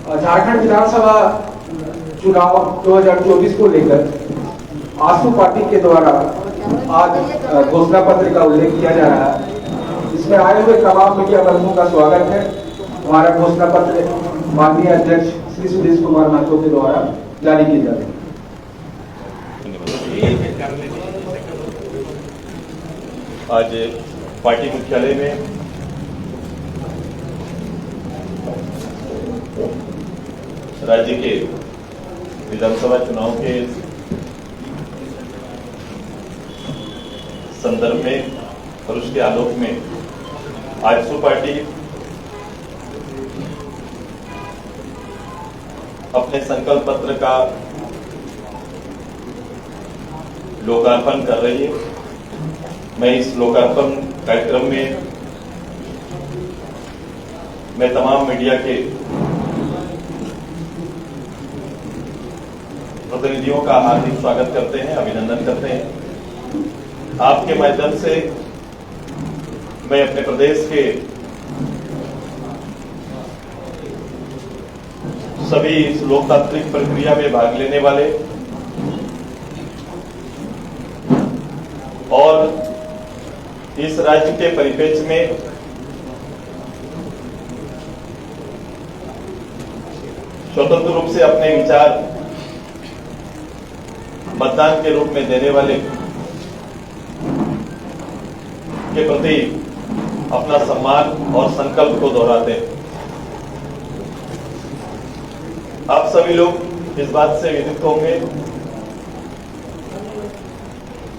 झारखंड विधानसभा चुनाव 2024 को लेकर आजसू पार्टी के द्वारा आज घोषणा पत्र का उल्लेख किया जा रहा है। इसमें आए हुए तमाम मीडिया कर्मियों का स्वागत है। हमारा घोषणा पत्र माननीय अध्यक्ष श्री सुदेश कुमार महतो के द्वारा जारी किया जा रहा है। आज पार्टी मुख्यालय में राज्य के विधानसभा चुनाव के संदर्भ में और उसके आलोक में आजसू पार्टी अपने संकल्प पत्र का लोकार्पण कर रही है। मैं इस लोकार्पण कार्यक्रम में मैं तमाम मीडिया के प्रतिनिधियों का हार्दिक स्वागत करते हैं, अभिनंदन करते हैं। आपके माध्यम से मैं अपने प्रदेश के सभी इस लोकतांत्रिक प्रक्रिया में भाग लेने वाले और इस राज्य के परिप्रेक्ष्य में स्वतंत्र रूप से अपने विचार मतदान के रूप में देने वाले के प्रति अपना सम्मान और संकल्प को दोहराते हैं। आप सभी लोग इस बात से विदित होंगे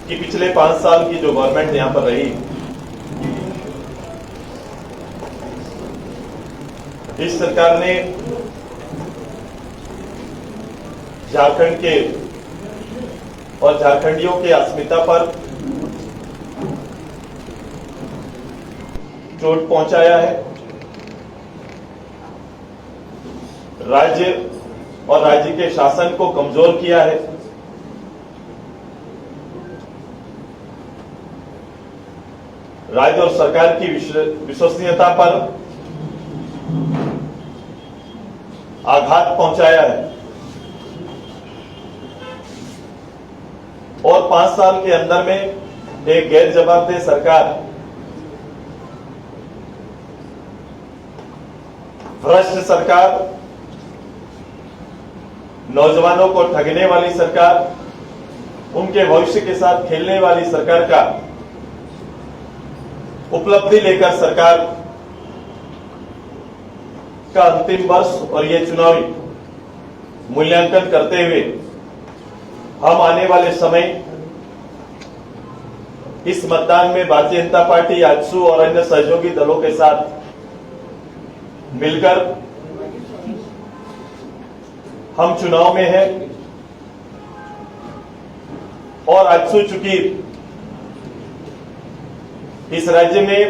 कि पिछले 5 साल की जो गवर्नमेंट यहां पर रही, इस सरकार ने झारखंड के और झारखंडियों के अस्मिता पर चोट पहुंचाया है। राज्य और राज्य के शासन को कमजोर किया है। राज्य और सरकार की विश्वसनीयता पर आघात पहुंचाया है और 5 साल के अंदर में एक गैर जवाबदेह सरकार, भ्रष्ट सरकार, नौजवानों को ठगने वाली सरकार, उनके भविष्य के साथ खेलने वाली सरकार का उपलब्धि लेकर सरकार का अंतिम वर्ष और ये चुनावी मूल्यांकन करते हुए हम आने वाले समय इस मतदान में भारतीय जनता पार्टी, आजसू और अन्य सहयोगी दलों के साथ मिलकर हम चुनाव में हैं और आजसू चूंकि इस राज्य में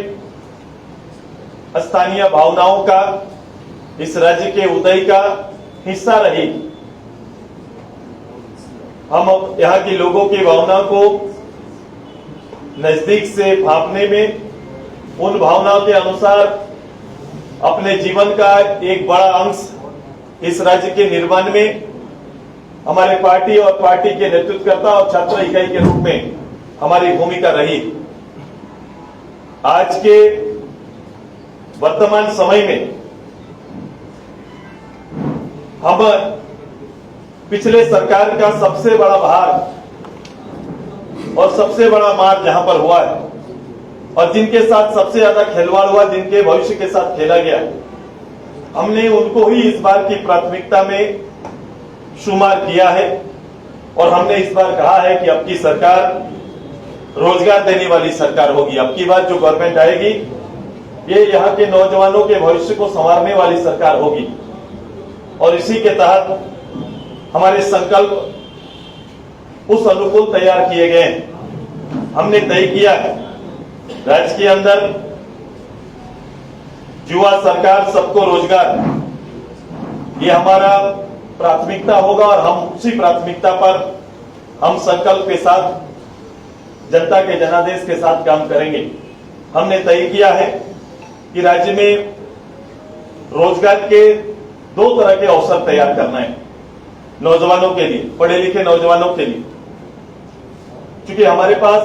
स्थानीय भावनाओं का, इस राज्य के उदय का हिस्सा रही, हम यहाँ के लोगों की भावना को नजदीक से भांपने में, उन भावनाओं के अनुसार अपने जीवन का एक बड़ा अंश इस राज्य के निर्माण में हमारे पार्टी और पार्टी के नेतृत्वकर्ता और छात्र इकाई के रूप में हमारी भूमिका रही। आज के वर्तमान समय में हम पिछले सरकार का सबसे बड़ा भार और सबसे बड़ा मार जहां पर हुआ है और जिनके साथ सबसे ज्यादा खिलवाड़ हुआ, जिनके भविष्य के साथ खेला गया, हमने उनको ही इस बार की प्राथमिकता में शुमार किया है और हमने इस बार कहा है कि अब की सरकार रोजगार देने वाली सरकार होगी। अब की बार जो गवर्नमेंट आएगी ये यहाँ के नौजवानों के भविष्य को संवारने वाली सरकार होगी और इसी के तहत हमारे संकल्प उस अनुकूल तैयार किए गए। हमने तय किया है राज्य के अंदर युवा सरकार, सबको रोजगार, ये हमारा प्राथमिकता होगा और हम उसी प्राथमिकता पर हम संकल्प के साथ, जनता के जनादेश के साथ काम करेंगे। हमने तय किया है कि राज्य में रोजगार के दो तरह के अवसर तैयार करना है नौजवानों के लिए, पढ़े लिखे नौजवानों के लिए। क्योंकि हमारे पास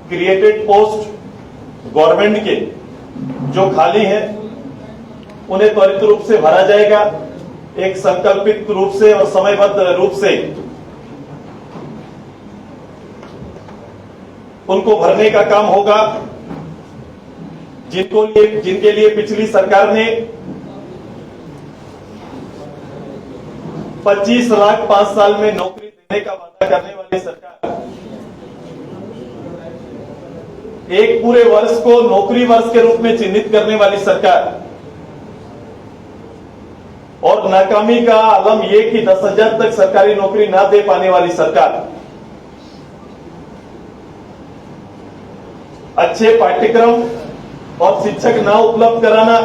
क्रिएटेड पोस्ट गवर्नमेंट के जो खाली हैं उन्हें त्वरित रूप से भरा जाएगा, एक संकल्पित रूप से और समयबद्ध रूप से उनको भरने का काम होगा। जिनके लिए पिछली सरकार ने 25 लाख 5 साल में नौकरी देने का वादा करने वाली सरकार एक पूरे वर्ष को नौकरी वर्ष के रूप में चिन्हित करने वाली सरकार और नाकामी का आलम यह कि 10,000 तक सरकारी नौकरी ना दे पाने वाली सरकार, अच्छे पाठ्यक्रम और शिक्षक ना उपलब्ध कराना,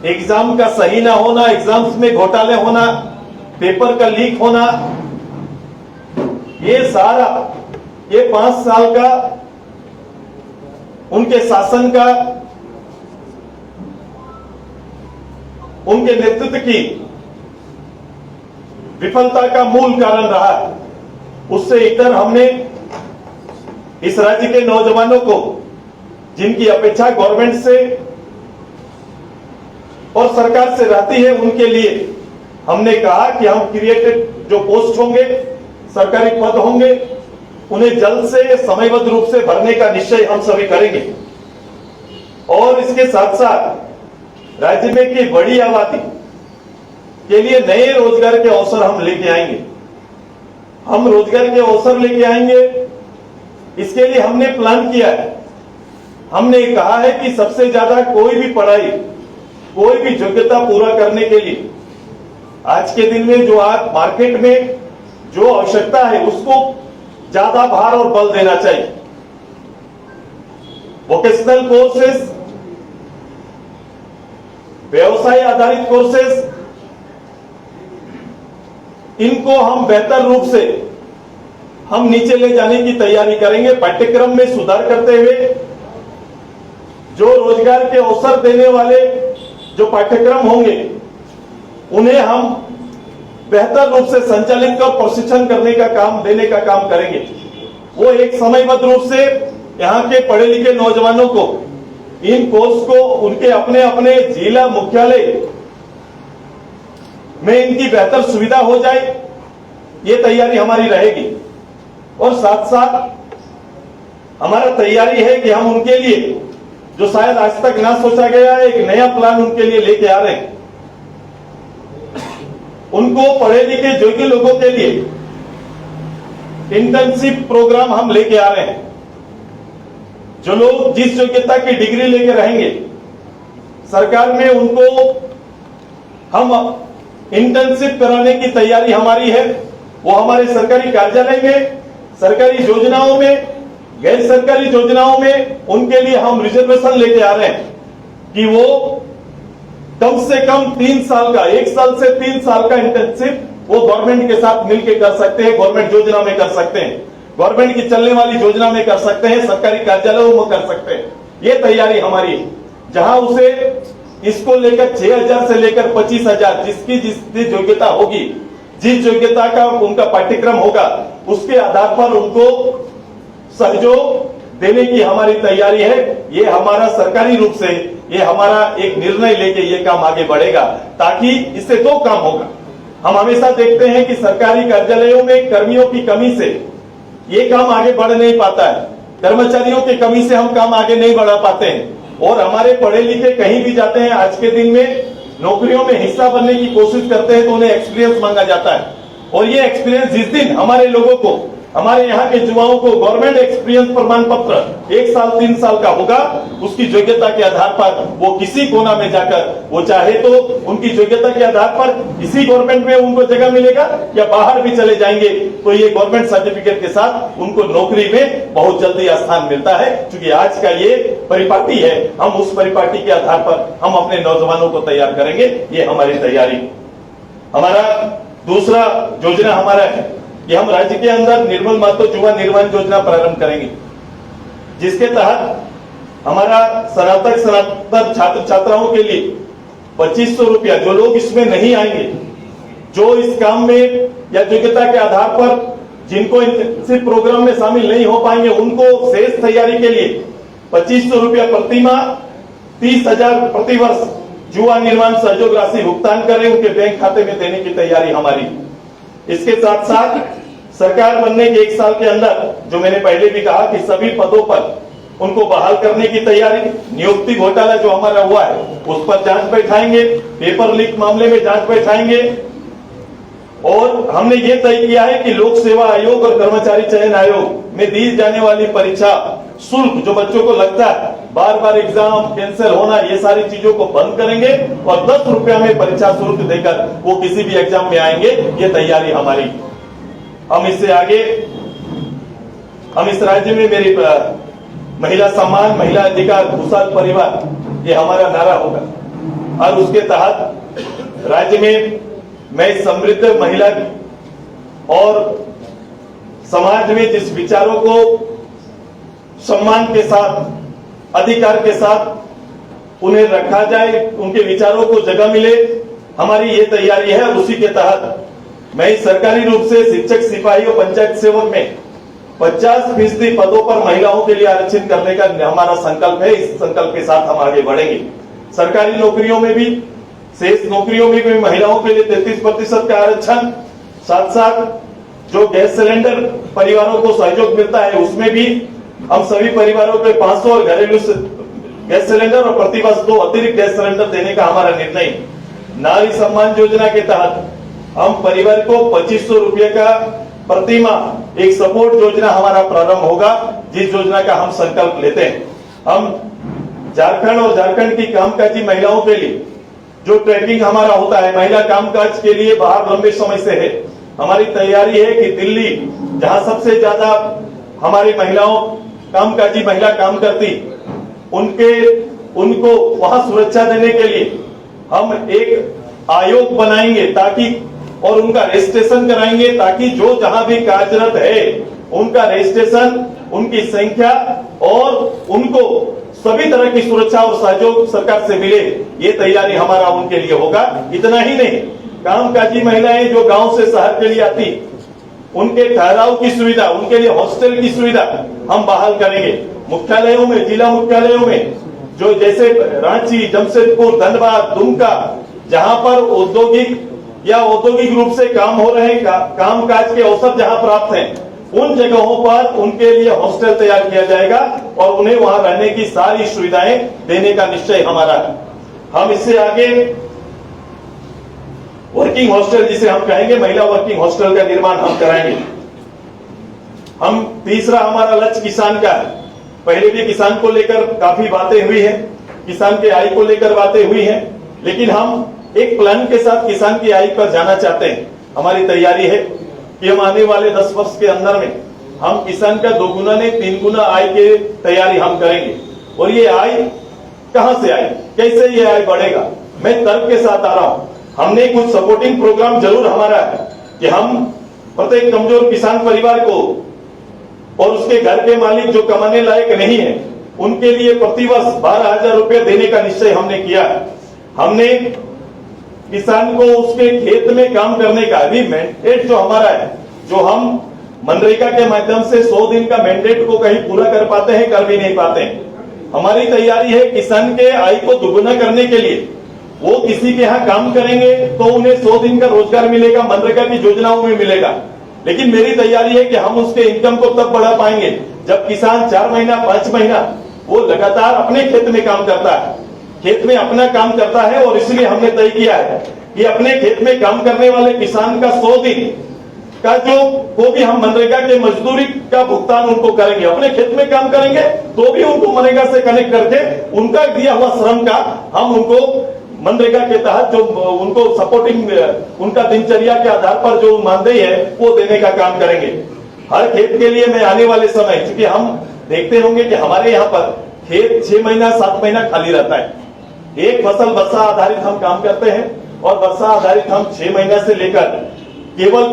एग्जाम का सही ना होना, एग्जाम्स में घोटाले होना, पेपर का लीक होना, ये सारा ये 5 साल का उनके शासन का, उनके नेतृत्व की विफलता का मूल कारण रहा है। उससे इतर हमने इस राज्य के नौजवानों को, जिनकी अपेक्षा गवर्नमेंट से और सरकार से रहती है, उनके लिए हमने कहा कि हम क्रिएटेड जो पोस्ट होंगे, सरकारी पद होंगे, उन्हें जल्द से समयबद्ध रूप से भरने का निश्चय हम सभी करेंगे। और इसके साथ साथ राज्य में की बड़ी आबादी के लिए नए रोजगार के अवसर हम लेके आएंगे। हम रोजगार के अवसर लेके आएंगे, इसके लिए हमने प्लान किया है। हमने कहा है कि सबसे ज्यादा कोई भी पढ़ाई, कोई भी योग्यता पूरा करने के लिए आज के दिन में जो आज मार्केट में जो आवश्यकता है उसको ज्यादा भार और बल देना चाहिए। वोकेशनल कोर्सेस, व्यवसाय आधारित कोर्सेस, इनको हम बेहतर रूप से हम नीचे ले जाने की तैयारी करेंगे। पाठ्यक्रम में सुधार करते हुए जो रोजगार के अवसर देने वाले जो पाठ्यक्रम होंगे उन्हें हम बेहतर रूप से संचालित कर प्रशिक्षण करने का काम, देने का काम करेंगे। वो एक समयबद्ध रूप से यहाँ के पढ़े लिखे नौजवानों को इन कोर्स को उनके अपने अपने जिला मुख्यालय में इनकी बेहतर सुविधा हो जाए, ये तैयारी हमारी रहेगी। और साथ साथ हमारा तैयारी है कि हम उनके लिए जो शायद आज तक ना सोचा गया है, एक नया प्लान उनके लिए लेके आ रहे हैं। उनको पढ़े लिखे योग्य लोगों के लिए इंटर्नशिप प्रोग्राम हम लेके आ रहे हैं। जो लोग जिस योग्यता की डिग्री लेके रहेंगे सरकार में, उनको हम इंटर्नशिप कराने की तैयारी हमारी है। वो हमारे सरकारी कार्यालय में, सरकारी योजनाओं में, गैर सरकारी योजनाओं में उनके लिए हम रिजर्वेशन लेके आ रहे हैं कि वो कम से कम 3 साल का, 1 साल से 3 साल का इंटर्नशिप वो गवर्नमेंट के साथ मिलकर कर सकते हैं, गवर्नमेंट योजना में कर सकते हैं, गवर्नमेंट की चलने वाली योजना में कर सकते हैं, सरकारी कार्यालयों में कर सकते हैं। ये तैयारी हमारी है। जहां उसे इसको लेकर 6,000 से लेकर 25,000 जिसकी जिसकी योग्यता होगी, जिस योग्यता का उनका पाठ्यक्रम होगा, उसके आधार पर उनको सहयोग देने की हमारी तैयारी है। ये हमारा सरकारी रूप से ये हमारा एक निर्णय लेके ये काम आगे बढ़ेगा, ताकि इससे 2 काम होगा। हम हमेशा देखते हैं कि सरकारी कार्यालयों में कर्मियों की कमी से ये काम आगे बढ़ नहीं पाता है, कर्मचारियों की कमी से हम काम आगे नहीं बढ़ा पाते हैं। और हमारे पढ़े लिखे कहीं भी जाते हैं, आज के दिन में नौकरियों में हिस्सा बनने की कोशिश करते हैं तो उन्हें एक्सपीरियंस मांगा जाता है। और ये एक्सपीरियंस जिस दिन हमारे लोगों को, हमारे यहाँ के युवाओं को गवर्नमेंट एक्सपीरियंस प्रमाण पत्र 1 साल 3 साल का होगा, उसकी योग्यता के आधार पर वो किसी कोना में जाकर, वो चाहे तो उनकी योग्यता के आधार पर इसी गवर्नमेंट में उनको जगह मिलेगा, या बाहर भी चले जाएंगे तो ये गवर्नमेंट सर्टिफिकेट के साथ उनको नौकरी में बहुत जल्दी स्थान मिलता है। क्योंकि आज का ये परिपाटी है, हम उस परिपाटी के आधार पर हम अपने नौजवानों को तैयार करेंगे। ये हमारी तैयारी। हमारा दूसरा योजना हमारा है कि हम राज्य के अंदर निर्मल मातृ युवा निर्माण योजना प्रारंभ करेंगे, जिसके तहत हमारा स्नातक छात्र छात्राओं के लिए 2500 रुपया जो लोग इसमें नहीं आएंगे, जो इस काम में या योग्यता के आधार पर जिनको इंटर्नशिप प्रोग्राम में शामिल नहीं हो पाएंगे, उनको शेष तैयारी के लिए 2500 रुपया प्रति माह, 30,000 प्रति वर्ष युवा निर्माण सहयोग राशि भुगतान करें, उनके बैंक खाते में देने की तैयारी हमारी। इसके साथ साथ सरकार बनने के 1 साल के अंदर, जो मैंने पहले भी कहा कि सभी पदों पर उनको बहाल करने की तैयारी, नियुक्ति घोटाला जो हमारा हुआ है उस पर जांच बैठाएंगे, पेपर लीक मामले में जांच बैठाएंगे, और हमने ये तय किया है कि लोक सेवा आयोग और कर्मचारी चयन आयोग में दी जाने वाली परीक्षा शुल्क जो बच्चों को लगता है, बार बार एग्जाम कैंसिल होना, ये सारी चीजों को बंद करेंगे और 10 रुपया में परीक्षा शुल्क देकर वो किसी भी एग्जाम में आएंगे, ये तैयारी हमारी। हम इससे आगे, हम इस राज्य में मेरी महिला सम्मान, महिला अधिकार, खुशहाल परिवार, ये हमारा नारा होगा, और उसके तहत राज्य में मैं समृद्ध महिला और समाज में जिस विचारों को सम्मान के साथ, अधिकार के साथ उन्हें रखा जाए, उनके विचारों को जगह मिले, हमारी ये तैयारी है। उसी के तहत मैं सरकारी रूप से शिक्षक, सिपाही और पंचायत सेवक में 50% पदों पर महिलाओं के लिए आरक्षण करने का हमारा संकल्प है। इस संकल्प के साथ हम आगे बढ़ेंगे। सरकारी नौकरियों में भी, शेष नौकरियों में भी महिलाओं के लिए 33% का आरक्षण, साथ साथ जो गैस सिलेंडर परिवारों को सहयोग मिलता है उसमें भी हम सभी परिवारों को 500 और घरेलू गैस सिलेंडर और प्रतिवर्ष 2 अतिरिक्त गैस सिलेंडर देने का हमारा निर्णय। नारी सम्मान योजना के तहत हम परिवार को 2500 रुपये का प्रति माह एक सपोर्ट योजना हमारा प्रारंभ होगा, जिस योजना का हम संकल्प लेते हैं। हम झारखंड और झारखंड की कामकाजी महिलाओं के लिए जो ट्रैकिंग हमारा होता है, महिला कामकाज के लिए बाहर लंबे समय से है, हमारी तैयारी है कि दिल्ली, जहां सबसे ज्यादा हमारी महिलाओं, कामकाजी महिला काम करती, उनको वहां सुरक्षा देने के लिए हम एक आयोग बनाएंगे, ताकि और उनका रजिस्ट्रेशन कराएंगे, ताकि जो जहां भी कार्यरत है उनका रजिस्ट्रेशन, उनकी संख्या और उनको सभी तरह की सुरक्षा और सहयोग सरकार से मिले, ये तैयारी हमारा उनके लिए होगा। इतना ही नहीं, कामकाजी महिलाएं जो गांव से शहर के लिए आती, उनके ठहराव की सुविधा, उनके लिए हॉस्टल की सुविधा हम बहाल करेंगे। मुख्यालयों में, जिला मुख्यालयों में, जो जैसे रांची, जमशेदपुर, धनबाद, दुमका, जहां पर औद्योगिक या औद्योगिक रूप से काम हो रहे हैं, कामकाज के अवसर जहां प्राप्त हैं, उन जगहों पर उनके लिए हॉस्टल तैयार किया जाएगा और उन्हें वहां रहने की सारी सुविधाएं देने का निश्चय हमारा है। हम इससे आगे वर्किंग हॉस्टल, जिसे हम कहेंगे महिला वर्किंग हॉस्टल का निर्माण हम कराएंगे। हम तीसरा हमारा लक्ष्य किसान का है। पहले भी किसान को लेकर काफी बातें हुई है, किसान के आय को लेकर बातें हुई है, लेकिन हम एक प्लान के साथ किसान की आय पर जाना चाहते हैं। हमारी तैयारी है कि हम आने वाले 10 वर्ष के अंदर में हम किसान का 2 गुना नहीं 3 गुना आय की तैयारी हम करेंगे। और ये आय कहां से आए, कैसे ये आय बढ़ेगा, मैं तर्क के साथ आ रहा हूं। हमने कुछ सपोर्टिंग प्रोग्राम जरूर हमारा है कि हम प्रत्येक कमजोर किसान परिवार को और उसके घर के मालिक जो कमाने लायक नहीं है, उनके लिए प्रतिवर्ष 12,000 रुपये देने का निश्चय हमने किया है। हमने किसान को उसके खेत में काम करने का भी मैंडेट जो हमारा है, जो हम मनरेगा के माध्यम से 100 दिन का मैंडेट को कहीं पूरा कर पाते हैं, कर भी नहीं पाते हैं। हमारी तैयारी है किसान के आय को दुगुना करने के लिए, वो किसी के यहाँ काम करेंगे तो उन्हें 100 दिन का रोजगार मिलेगा, मनरेगा की योजनाओं में मिलेगा। लेकिन मेरी तैयारी है कि हम उसके इनकम को तब बढ़ा पाएंगे जब किसान 4 महीना 5 महीना वो लगातार अपने खेत में काम करता है, खेत में अपना काम करता है। और इसलिए हमने तय किया है कि अपने खेत में काम करने वाले किसान का 100 दिन का जो भी हम मनरेगा के मजदूरी का भुगतान उनको करेंगे। अपने खेत में काम करेंगे तो भी उनको मनरेगा से कनेक्ट करके उनका दिया हुआ श्रम का हम उनको मनरेगा के तहत जो उनको सपोर्टिंग, उनका दिनचर्या के आधार पर जो मानदेय है वो देने का काम करेंगे। हर खेत के लिए मैं आने वाले समय, क्योंकि हम देखते होंगे कि हमारे यहाँ पर खेत 6 महीना 7 महीना खाली रहता है। एक फसल वर्षा आधारित हम काम करते हैं और वर्षा आधारित हम 6 महीना से लेकर केवल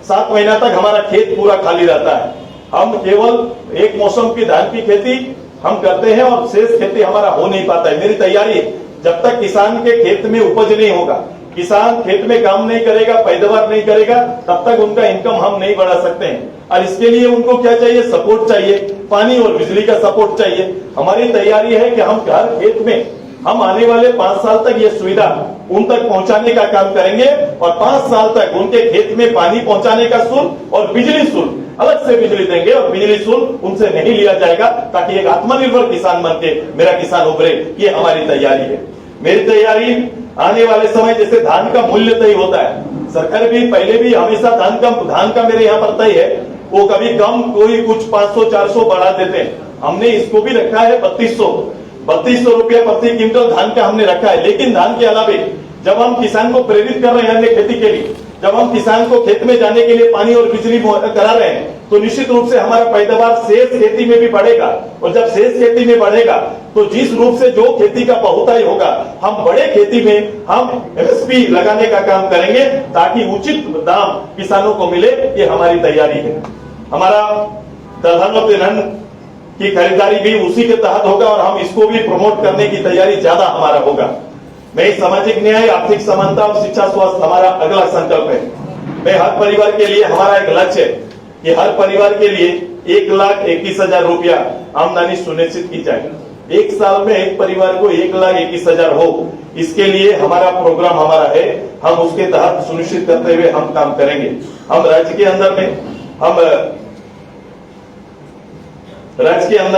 7 महीना तक हमारा खेत पूरा खाली रहता है। हम केवल एक मौसम की धान की खेती हम करते हैं और शेष खेती हमारा हो नहीं पाता है। मेरी तैयारी जब तक किसान के खेत में उपज नहीं होगा, किसान खेत में काम नहीं करेगा, पैदावार नहीं करेगा, तब तक उनका इनकम हम नहीं बढ़ा सकते हैं। और इसके लिए उनको क्या चाहिए? सपोर्ट चाहिए, पानी और बिजली का सपोर्ट चाहिए। हमारी तैयारी है कि हम हर खेत में हम आने वाले 5 साल तक ये सुविधा उन तक पहुंचाने का काम करेंगे और 5 साल तक उनके खेत में पानी पहुंचाने का शुल्क और बिजली शुल्क अलग से बिजली देंगे और बिजली शुल्क उनसे नहीं लिया जाएगा, ताकि एक आत्मनिर्भर किसान बन के मेरा किसान उभरे। ये हमारी तैयारी है। मेरी तैयारी आने वाले समय, जैसे धान का मूल्य तय होता है, सरकार भी पहले भी हमेशा धान का मेरे यहाँ पर तय है, वो कभी कम, कोई कुछ 500-400 बढ़ा देते हैं। हमने इसको भी रखा है 3200 रुपया प्रति क्विंटल धान का हमने रखा है। लेकिन धान के अलावे जब हम किसान को प्रेरित कर रहे हैं खेती के लिए, जब हम किसान को खेत में जाने के लिए पानी और बिजली करा रहे हैं, तो निश्चित रूप से हमारा पैदावार शेष खेती में भी बढ़ेगा। और जब शेष खेती में बढ़ेगा तो जिस रूप से जो खेती का बहुताई होगा, हम बड़े खेती में हम एमएसपी लगाने का काम करेंगे, ताकि उचित दाम किसानों को मिले। ये हमारी तैयारी है। हमारा प्रधानमंत्री धन की खरीदारी भी उसी के तहत होगा और हम इसको भी प्रमोट करने की तैयारी ज्यादा हमारा होगा। मैं सामाजिक न्याय, आर्थिक समानता और शिक्षा स्वास्थ्य हमारा अगला संकल्प है। मैं हर परिवार के लिए, हमारा एक लक्ष्य है कि हर परिवार के लिए 1,21,000 रुपया आमदनी सुनिश्चित की जाए। एक साल में एक परिवार को 1,21,000 हो, इसके लिए हमारा प्रोग्राम हमारा है। हम उसके तहत सुनिश्चित करते हुए हम काम करेंगे। हम राज्य के अंदर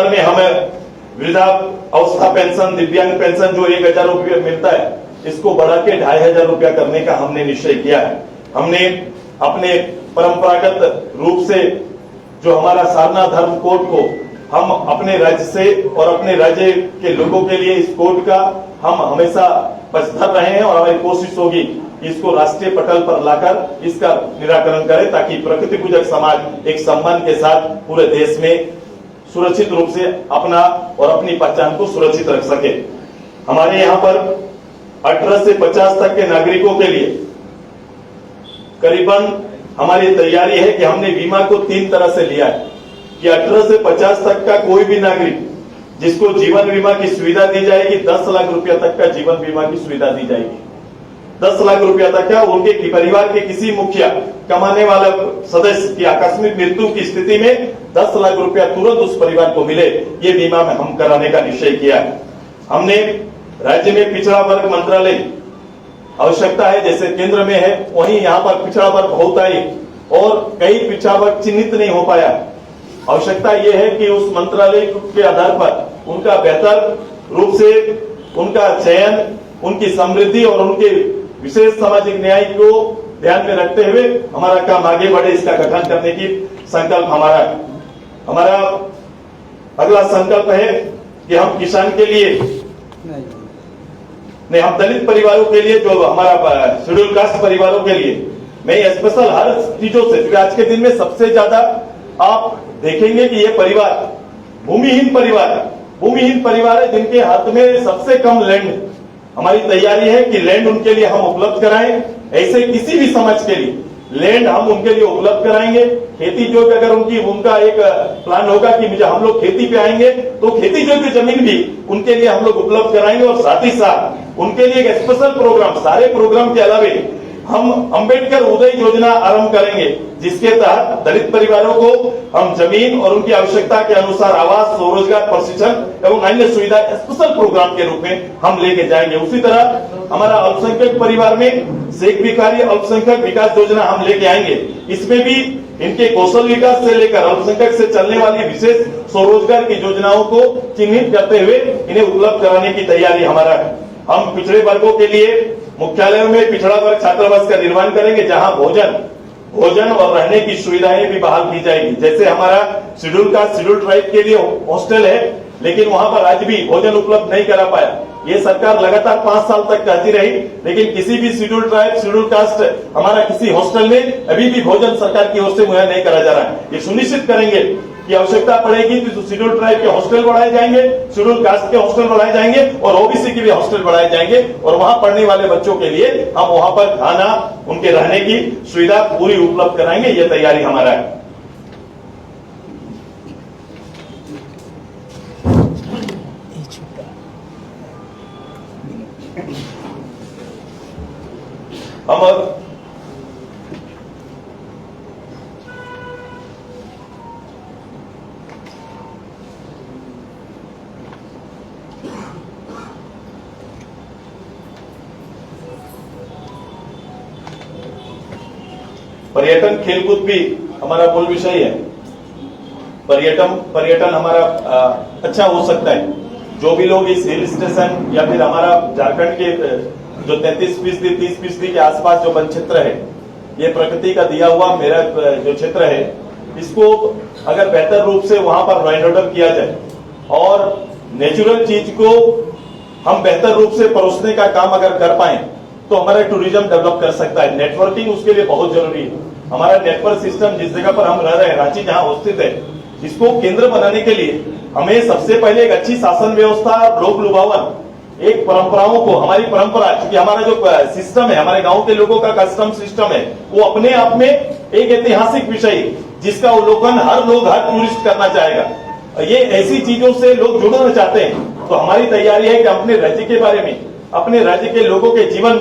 में हम वृद्धा अवस्था पेंशन, दिव्यांग पेंशन जो 1,000 रुपया मिलता है, इसको बढ़ा के 2,500 रुपया करने का हमने निश्चय किया है। हमने अपने परंपरागत रूप से जो हमारा सारना धर्म कोड को हम अपने राज्य से और अपने राज्य के लोगों के लिए इस कोड का हम हमेशा पक्षधर रहे हैं और हमारी कोशिश होगी इसको राष्ट्रीय पटल पर लाकर इसका निराकरण करें, ताकि प्रकृति पूजक समाज एक सम्मान के साथ पूरे देश में सुरक्षित रूप से अपना और अपनी पहचान को सुरक्षित रख सके। हमारे यहाँ पर 18 से 50 तक के नागरिकों के लिए करीबन हमारी तैयारी है कि हमने बीमा को 3 तरह से लिया है कि 18 से 50 तक का कोई भी नागरिक जिसको जीवन बीमा की सुविधा दी जाएगी, 10 लाख रुपया तक का जीवन बीमा की सुविधा दी जाएगी। 10 लाख रुपया तक का उनके परिवार के किसी मुखिया कमाने वाला सदस्य की आकस्मिक मृत्यु की स्थिति में 10 लाख रुपया तुरंत उस परिवार को मिले, ये बीमा में हम कराने का निश्चय किया है। हमने राज्य में पिछड़ा वर्ग मंत्रालय आवश्यकता है, जैसे केंद्र में है, वहीं यहाँ पर पिछड़ा वर्ग बहुत आई और कई पिछड़ा वर्ग चिन्हित नहीं हो पाया। आवश्यकता यह है कि उस मंत्रालय के आधार पर उनका बेहतर रूप से उनका चयन, उनकी समृद्धि और उनके विशेष सामाजिक न्याय को ध्यान में रखते हुए हमारा काम आगे बढ़े, इसका गठन करने की संकल्प हमारा है। हमारा अगला संकल्प है कि हम किसान के लिए नहीं, हम दलित परिवारों के लिए, जो हमारा शेड्यूल कास्ट परिवारों के लिए मैं स्पेशल हर चीजों से, क्योंकि आज के दिन में सबसे ज्यादा आप देखेंगे कि ये परिवार भूमिहीन परिवार है जिनके हाथ में सबसे कम लैंड। हमारी तैयारी है कि लैंड उनके लिए हम उपलब्ध कराएं। ऐसे किसी भी समाज के लिए लैंड हम उनके लिए उपलब्ध कराएंगे। खेती योग्य अगर उनका एक प्लान होगा कि मुझे हम लोग खेती पे आएंगे, तो खेती योग्य जमीन भी उनके लिए हम लोग उपलब्ध कराएंगे। और साथ ही साथ उनके लिए एक स्पेशल प्रोग्राम, सारे प्रोग्राम के अलावे हम अंबेडकर उदय योजना आरंभ करेंगे, जिसके तहत दलित परिवारों को हम जमीन और उनकी आवश्यकता के अनुसार आवास, स्वरोजगार, प्रशिक्षण एवं अन्य सुविधा स्पेशल प्रोग्राम के रूप में हम लेके जाएंगे। उसी तरह हमारा अल्पसंख्यक परिवार में शेख भिखारी अल्पसंख्यक विकास योजना हम लेके आएंगे। इसमें भी इनके कौशल विकास से लेकर अल्पसंख्यक से चलने वाली विशेष स्वरोजगार की योजनाओं को चिन्हित करते हुए इन्हें उपलब्ध कराने की तैयारी हमारा है। हम पिछड़े वर्गों के लिए मुख्यालयों में पिछड़ा वर्ग छात्रावास का निर्माण करेंगे, जहां भोजन और रहने की सुविधाएं भी बहाल की जाएगी। जैसे हमारा शेड्यूल ट्राइब के लिए हॉस्टल है, लेकिन वहां पर आज भी भोजन उपलब्ध नहीं करा पाया। ये सरकार लगातार 5 साल तक कहती रही, लेकिन किसी भी शेड्यूल ट्राइब, शेड्यूल कास्ट हमारा किसी हॉस्टल में अभी भी भोजन सरकार की ओर से मुहैया नहीं करा जा रहा है। ये सुनिश्चित करेंगे कि आवश्यकता पड़ेगी तो शेड्यूल ट्राइब के हॉस्टल बढ़ाए जाएंगे, शेड्यूल कास्ट के हॉस्टल बढ़ाए जाएंगे और ओबीसी के भी हॉस्टल बढ़ाए जाएंगे। और वहां पढ़ने वाले बच्चों के लिए हम वहां पर खाना, उनके रहने की सुविधा पूरी उपलब्ध कराएंगे। ये तैयारी हमारा है। हम पर्यटन खेलकूद भी हमारा मूल विषय है। पर्यटन हमारा अच्छा हो सकता है। जो भी लोग इस हिल स्टेशन या फिर हमारा झारखंड के जो 33% 30% के आसपास जो वन क्षेत्र है, ये प्रकृति का दिया हुआ मेरा जो क्षेत्र है, इसको अगर बेहतर रूप से वहां पर नॉइडोडर किया जाए और नेचुरल चीज को हम बेहतर रूप से परोसने का काम अगर कर पाए तो हमारा टूरिज्म डेवलप कर सकता है। नेटवर्किंग उसके लिए बहुत जरूरी है। हमारा नेटवर्क सिस्टम जिस जगह पर हम रह रहे हैं, रांची जहां स्थित है, इसको केंद्र बनाने के लिए हमें सबसे पहले एक अच्छी शासन व्यवस्था, लोक लुभावन, एक परंपराओं को, हमारी परंपरा, क्योंकि हमारा जो सिस्टम है, हमारे गांव के लोगों का कस्टम सिस्टम है, वो अपने आप में एक ऐतिहासिक विषय जिसका अवलोकन हर टूरिस्ट करना चाहेगा। ये ऐसी चीजों से लोग जुड़ना चाहते हैं, तो हमारी तैयारी है कि अपने राज्य के बारे में, अपने राज्य के लोगों के जीवन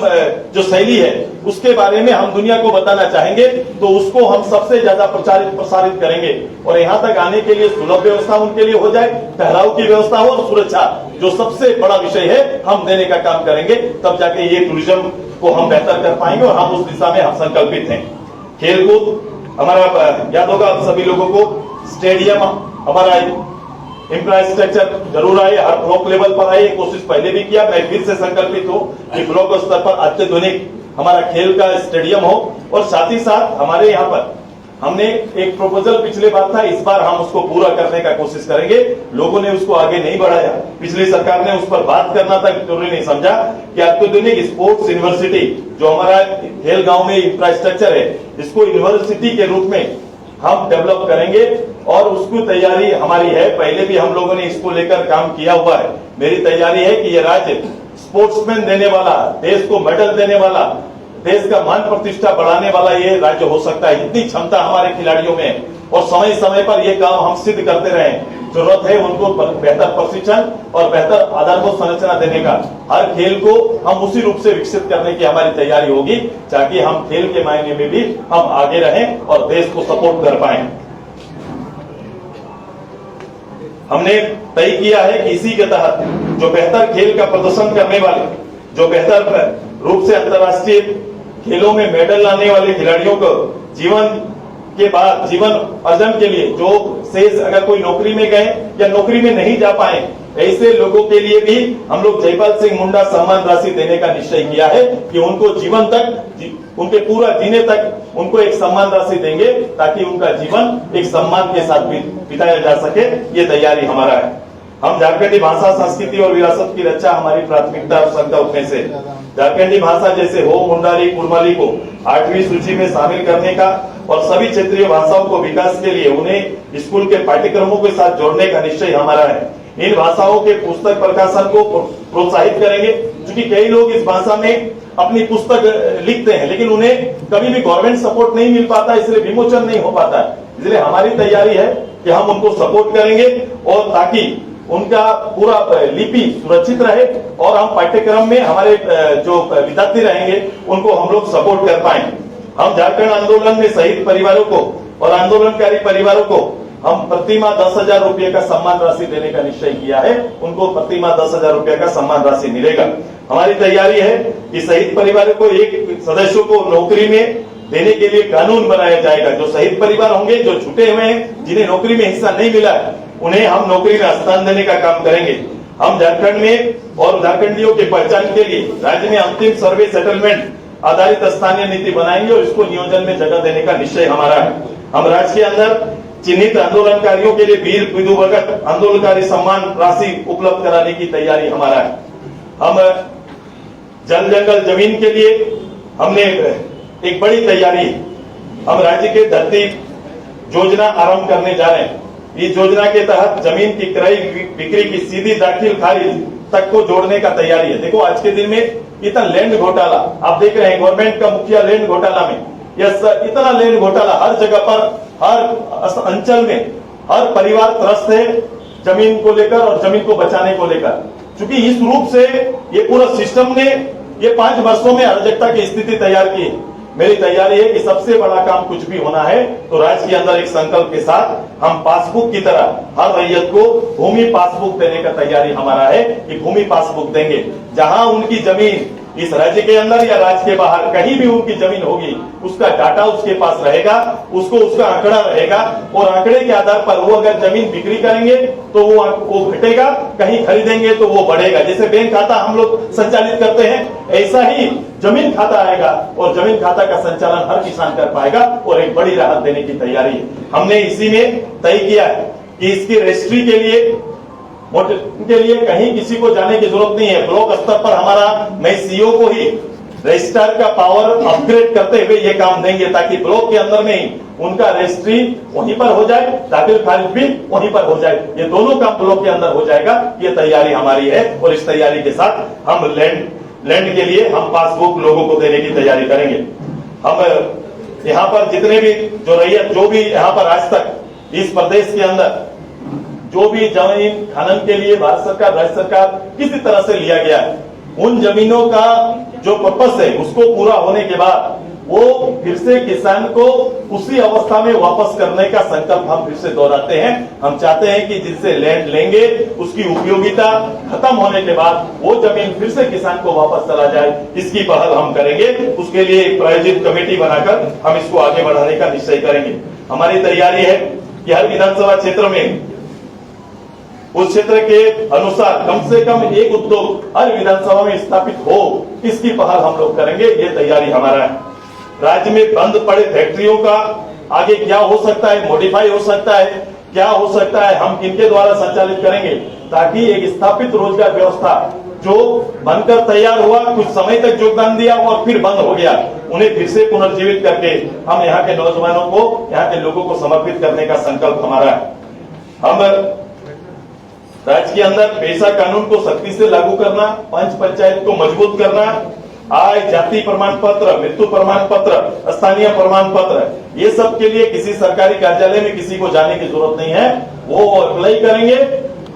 जो शैली है उसके बारे में हम दुनिया को बताना चाहेंगे, तो उसको हम सबसे ज्यादा प्रसारित करेंगे और यहाँ तक आने के लिए सुलभ व्यवस्था उनके लिए हो जाए, ठहराव की व्यवस्था हो और सुरक्षा, जो सबसे बड़ा विषय है, हम देने का काम करेंगे। तब जाके ये टूरिज्म को हम बेहतर कर पाएंगे और हम उस दिशा में हम संकल्पित हैं। खेलकूद हमारा याद होगा आप सभी लोगों को, स्टेडियम हमारा इंफ्रास्ट्रक्चर जरूर आए, हर ब्लॉक लेवल पर आए, कोशिश पहले भी किया, मैं फिर से संकल्पित हूं कि ब्लॉक स्तर पर अत्याधुनिक हमारा खेल का स्टेडियम हो। और साथ ही साथ हमारे यहाँ पर हमने एक प्रोपोजल पिछले बार था, इस बार हम उसको पूरा करने का कोशिश करेंगे। लोगों ने उसको आगे नहीं बढ़ाया, पिछली सरकार ने उस पर बात करना तक जरूरी नहीं समझा कि अत्याधुनिक स्पोर्ट्स यूनिवर्सिटी जो हमारा खेल गांव में इंफ्रास्ट्रक्चर है, इसको यूनिवर्सिटी के रूप में हम डेवलप करेंगे और उसकी तैयारी हमारी है। पहले भी हम लोगों ने इसको लेकर काम किया हुआ है। मेरी तैयारी है कि ये राज्य स्पोर्ट्समैन देने वाला, देश को मेडल देने वाला, देश का मान प्रतिष्ठा बढ़ाने वाला ये राज्य हो सकता है। इतनी क्षमता हमारे खिलाड़ियों में है और समय समय पर ये काम हम सिद्ध करते रहे। जरूरत है उनको बेहतर प्रशिक्षण और बेहतर आधारभूत संरचना देने का। हर खेल को हम उसी रूप से विकसित करने की हमारी तैयारी होगी ताकि हम खेल के मायने में भी हम आगे रहें और देश को सपोर्ट कर पाए। हमने तय किया है कि इसी के तहत जो बेहतर खेल का प्रदर्शन करने वाले, जो बेहतर रूप से अंतर्राष्ट्रीय खेलों में मेडल लाने वाले खिलाड़ियों को जीवन के बाद जीवन अर्जन के लिए जो शेष अगर कोई नौकरी में गए या नौकरी में नहीं जा पाए, ऐसे लोगों के लिए भी हम लोग जयपाल सिंह मुंडा सम्मान राशि देने का निश्चय किया है कि उनको जीवन तक, उनके पूरा जीने तक उनको एक सम्मान राशि देंगे ताकि उनका जीवन एक सम्मान के साथ बिताया जा सके। ये तैयारी हमारा है। हम झारखंडी भाषा, संस्कृति और विरासत की रक्षा हमारी प्राथमिकता और संकल्प में से झारखंडी भाषा जैसे हो, मुंडारी, कुरमाली को 8वीं सूची में शामिल करने का और सभी क्षेत्रीय भाषाओं को विकास के लिए उन्हें स्कूल के पाठ्यक्रमों के साथ जोड़ने का निश्चय हमारा है। इन भाषाओं के पुस्तक प्रकाशन को प्रोत्साहित करेंगे, क्योंकि कई लोग इस भाषा में अपनी पुस्तक लिखते हैं लेकिन उन्हें कभी भी गवर्नमेंट सपोर्ट नहीं मिल पाता, इसलिए विमोचन नहीं हो पाता। इसलिए हमारी तैयारी है कि हम उनको सपोर्ट करेंगे और ताकि उनका पूरा लिपि सुरक्षित रहे और हम पाठ्यक्रम में हमारे जो विद्यार्थी रहेंगे उनको हम लोग सपोर्ट कर पाए। हम झारखंड आंदोलन में शहीद परिवारों को और आंदोलनकारी परिवारों को हम प्रतिमाह 10,000 रुपये का सम्मान राशि देने का निश्चय किया है। उनको प्रतिमाह 10,000 रुपये का सम्मान राशि मिलेगा। हमारी तैयारी है कि शहीद परिवारों को एक सदस्यों को नौकरी में देने के लिए कानून बनाया जाएगा। जो शहीद परिवार होंगे, जो छूटे हुए हैं, जिन्हें नौकरी में हिस्सा नहीं मिला है, उन्हें हम नौकरी में स्थान देने का काम करेंगे। हम झारखंड में और झारखंडियों की पहचान के लिए राज्य में अंतिम सर्वे सेटलमेंट आधारित स्थानीय नीति बनाएंगे और इसको नियोजन में जगह देने का निश्चय हमारा है। हम राज्य के अंदर चिन्हित आंदोलनकारियों के लिए वीर विधुवगत आंदोलनकारी सम्मान राशि उपलब्ध कराने की तैयारी हमारा है। हम जल जंगल जमीन के लिए हमने एक बड़ी तैयारी, हम राज्य के धरती योजना आरंभ करने जा रहे हैं। इस योजना के तहत जमीन की क्रय बिक्री की सीधी दाखिल खारिज तक को जोड़ने का तैयारी है। देखो आज के दिन में इतना लैंड घोटाला आप देख रहे हैं, गवर्नमेंट का मुखिया लैंड घोटाला में, इतना लैंड घोटाला हर जगह पर, हर अंचल में, हर परिवार त्रस्त है जमीन को लेकर और जमीन को बचाने को लेकर। क्योंकि इस रूप से ये पूरा सिस्टम ने ये 5 वर्षों में अराजकता की स्थिति तैयार की। मेरी तैयारी है कि सबसे बड़ा काम कुछ भी होना है तो राज्य के अंदर एक संकल्प के साथ हम पासबुक की तरह हर रैयत को भूमि पासबुक देने का तैयारी हमारा है कि भूमि पासबुक देंगे। जहां उनकी जमीन इस राज्य के अंदर या राज्य के बाहर कहीं भी उनकी जमीन होगी, उसका डाटा उसके पास रहेगा, उसको उसका आंकड़ा रहेगा और आंकड़े के आधार पर वो अगर जमीन बिक्री करेंगे तो वो घटेगा, कहीं खरीदेंगे तो वो बढ़ेगा। जैसे बैंक खाता हम लोग संचालित करते हैं, ऐसा ही जमीन खाता आएगा और जमीन खाता का संचालन हर किसान कर पाएगा और एक बड़ी राहत देने की तैयारी है। हमने इसी में तय किया है कि इसकी रजिस्ट्री के लिए कहीं किसी को जाने की जरूरत नहीं है। ब्लॉक स्तर पर मैं सीईओ को ही रजिस्ट्रार का पावर अपग्रेड करते हुए ये काम देंगे ताकि ब्लॉक के अंदर में ही उनका रजिस्ट्री वहीं पर हो जाए, दाखिल खारिज भी वहीं पर हो जाए। ये दोनों काम ब्लॉक के अंदर हो जाएगा। ये तैयारी हमारी है और इस तैयारी के साथ हम लैंड के लिए हम पासबुक लोगों को देने की तैयारी करेंगे। हम यहाँ पर जितने भी जो रैयत जो भी यहाँ पर आज तक इस प्रदेश के अंदर जो भी जमीन खनन के लिए भारत सरकार राज्य सरकार किसी तरह से लिया गया है, उन जमीनों का जो पर्पस है उसको पूरा होने के बाद वो फिर से किसान को उसी अवस्था में वापस करने का संकल्प हम फिर से दोहराते हैं। हम चाहते हैं कि जिनसे लैंड लेंगे उसकी उपयोगिता खत्म होने के बाद वो जमीन फिर से किसान को वापस चला जाए, इसकी पहल हम करेंगे। उसके लिए एक प्रायोजित कमेटी बनाकर हम इसको आगे बढ़ाने का निश्चय करेंगे। हमारी तैयारी है कि हर विधानसभा क्षेत्र में उस क्षेत्र के अनुसार कम से कम एक उद्योग हर विधानसभा में स्थापित हो, इसकी पहल हम लोग करेंगे। ये तैयारी हमारा है। राज्य में बंद पड़े फैक्ट्रियों का आगे क्या हो सकता है, मॉडिफाई हो सकता है, क्या हो सकता है, हम किनके द्वारा संचालित करेंगे ताकि एक स्थापित रोजगार व्यवस्था जो बनकर तैयार हुआ, कुछ समय तक योगदान दिया और फिर बंद हो गया, उन्हें फिर से पुनर्जीवित करके हम यहाँ के नौजवानों को, यहाँ के लोगों को समर्पित करने का संकल्प हमारा है। हम राज्य के अंदर पेशा कानून को सख्ती से लागू करना, पंच पंचायत को मजबूत करना, आय जाति प्रमाण पत्र, मृत्यु प्रमाण पत्र, स्थानीय प्रमाण पत्र, ये सब के लिए किसी सरकारी कार्यालय में किसी को जाने की जरूरत नहीं है। वो अप्लाई करेंगे,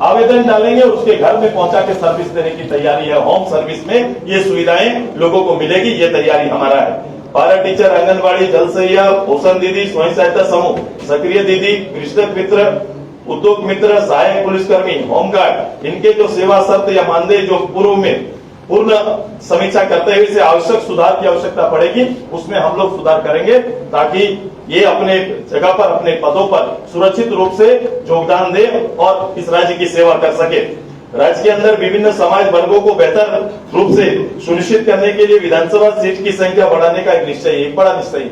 आवेदन डालेंगे, उसके घर में पहुंचा के सर्विस देने की तैयारी है। होम सर्विस में ये सुविधाएं लोगों को मिलेगी, ये तैयारी हमारा है। पारा टीचर, आंगनबाड़ी, जल सहिया, पोषण दीदी, स्वयं सहायता समूह, सक्रिय दीदी, कृषक मित्र, उद्योग मित्र, सहायक पुलिसकर्मी, होमगार्ड, इनके जो सेवा शर्त या मानदेय जो पूर्व में पूर्ण समीक्षा करते हुए इसे आवश्यक सुधार की आवश्यकता पड़ेगी, उसमें हम लोग सुधार करेंगे ताकि ये अपने जगह पर, अपने पदों पर सुरक्षित रूप से योगदान दे और इस राज्य की सेवा कर सके। राज्य के अंदर विभिन्न समाज वर्गों को बेहतर रूप से सुनिश्चित करने के लिए विधानसभा सीट की संख्या बढ़ाने का एक निश्चय, एक बड़ा निश्चय